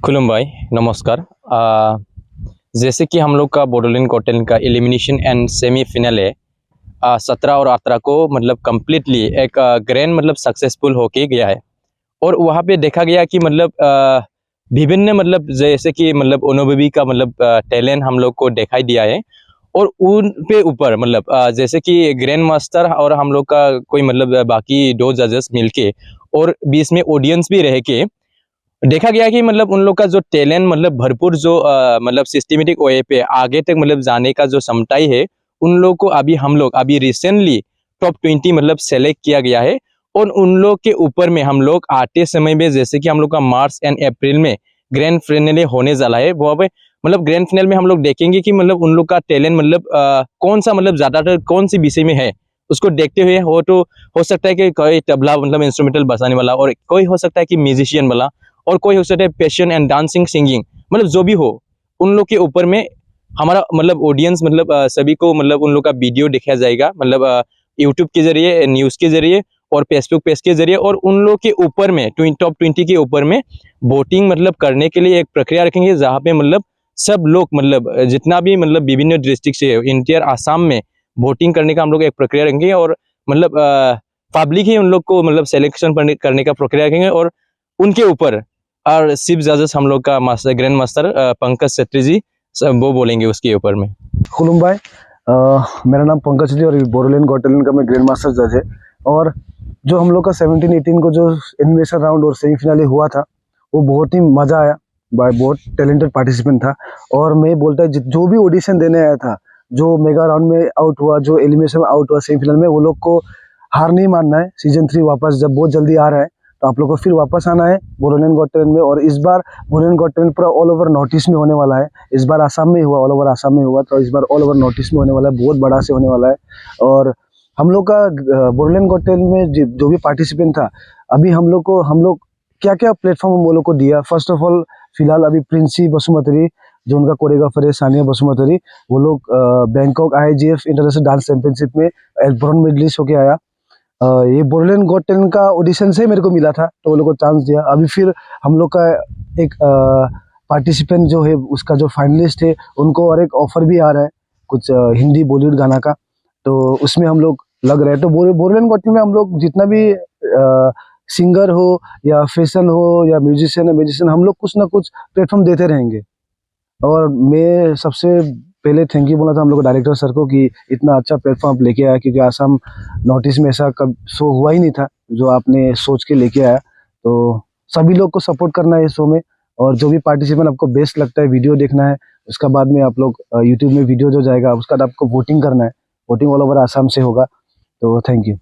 खुलुम भाई, नमस्कार। जैसे कि हम लोग का बोडोलैंड गॉट टैलेंट का एलिमिनेशन एंड सेमीफाइनल है। 17 और 18 को मतलब कम्प्लीटली एक ग्रैंड मतलब सक्सेसफुल होके गया है। और वहाँ पे देखा गया कि मतलब विभिन्न मतलब जैसे कि मतलब अनुभवी का मतलब टैलेंट हम लोग को दिखाई दिया है। और उन पे ऊपर मतलब जैसे कि ग्रैंड मास्टर और हम लोग का कोई मतलब बाकी दो जजेस मिलके और बीच में ऑडियंस भी रह के देखा गया कि मतलब उन लोग का जो टैलेंट मतलब भरपूर जो मतलब सिस्टमेटिक वे पे आगे तक मतलब जाने का जो क्षमताई है, उन लोग को अभी हम लोग अभी रिसेंटली टॉप 20 मतलब सेलेक्ट किया गया है। और उन लोग के ऊपर में हम लोग आते समय में जैसे कि हम लोग का मार्च एंड अप्रैल में ग्रैंड फाइनल होने वाला है, वो पे मतलब ग्रैंड फाइनल में हम लोग देखेंगे कि मतलब उन लोग का टैलेंट मतलब कौन सा मतलब ज्यादातर कौन सी विषय में है, उसको देखते हुए हो सकता है कि कोई तबला मतलब इंस्ट्रूमेंटल बजाने वाला, और कोई हो सकता है कि म्यूजिशियन वाला, और कोई हो सकता है पैशन एंड डांसिंग सिंगिंग, मतलब जो भी हो उन लोग के ऊपर में हमारा मतलब ऑडियंस मतलब सभी को मतलब उन लोग का वीडियो दिखाया जाएगा, मतलब यूट्यूब के जरिए, न्यूज़ के जरिए और फेसबुक पेज के जरिए। और उन लोग के ऊपर में टॉप 20 के ऊपर में वोटिंग मतलब करने के लिए एक प्रक्रिया रखेंगे, जहाँ पे मतलब सब लोग मतलब जितना भी मतलब विभिन्न डिस्ट्रिक्ट से इंटीरियर आसाम में वोटिंग करने का हम लोग एक प्रक्रिया रखेंगे। और मतलब पब्लिक ही उन लोग को मतलब सिलेक्शन करने का प्रक्रिया रखेंगे। और उनके ऊपर और चीफ जजेस हम लोग का मास्टर ग्रैंड मास्टर पंकज सेट्री जी वो बोलेंगे उसके ऊपर में। खुलुम भाई, मेरा नाम पंकज जी और बोडोलैंड गॉट टैलेंट का मैं ग्रैंड मास्टर जज है। और जो हम लोग का 17-18 को जो एलिमिनेशन राउंड और सेमीफाइनल हुआ था, वो बहुत ही मज़ा आया। बहुत टैलेंटेड पार्टिसिपेंट था। और मैं बोलता है जो भी ऑडिशन देने आया था, जो मेगा राउंड में आउट हुआ, जो एलिमिनेशन में आउट हुआ सेमीफाइनल में, वो लोग को हार नहीं मानना है। सीजन 3 वापस जब बहुत जल्दी आ रहा है, तो आप लोग को फिर वापस आना है बोडोलैंड गॉट टैलेंट में। और इस बार बोडोलैंड गॉट टैलेंट पूरा ऑल ओवर नॉर्थ ईस्ट में होने वाला है। इस बार आसाम में हुआ, ऑल ओवर आसाम में हुआ, तो इस बार ऑल ओवर नॉर्थ ईस्ट में होने वाला है, बहुत बड़ा से होने वाला है। और हम लोग का बोडोलैंड गॉट टैलेंट में जो भी पार्टिसिपेंट था, अभी हम लोग क्या क्या प्लेटफॉर्म वो लोग को दिया। फर्स्ट ऑफ ऑल, फिलहाल अभी प्रिंसी बसुमतारी, जो उनका कोरियोग्राफर है सानिया बसुमतारी, वो लोग Bangkok IIGF international dance championship में ब्रॉन्ज मेडलिस्ट होके आया। ये बोडोलैंड गॉट टैलेंट का ऑडिशन से मेरे को मिला था, तो वो लोग को चांस दिया। अभी फिर हम लोग का एक पार्टिसिपेंट जो है, उसका जो फाइनलिस्ट है, उनको और एक ऑफर भी आ रहा है कुछ हिंदी बॉलीवुड गाना का, तो उसमें हम लोग लग रहे हैं। तो बोडोलैंड गॉट टैलेंट में हम लोग जितना भी सिंगर हो या फैशन हो या म्यूजिशियन, हम लोग कुछ ना कुछ प्लेटफॉर्म देते रहेंगे। और मैं सबसे पहले थैंक यू बोला था हम लोग डायरेक्टर सर को कि इतना अच्छा प्लेटफॉर्म आप लेके आया, क्योंकि आसाम नॉर्थ ईस्ट में ऐसा कब शो हुआ ही नहीं था जो आपने सोच के लेके आया। तो सभी लोग को सपोर्ट करना है इस शो में। और जो भी पार्टिसिपेंट आपको बेस्ट लगता है, वीडियो देखना है। उसका बाद में आप लोग यूट्यूब में वीडियो जो जाएगा, उसका बाद आपको वोटिंग करना है। वोटिंग ऑल ओवर आसाम से होगा। तो थैंक यू।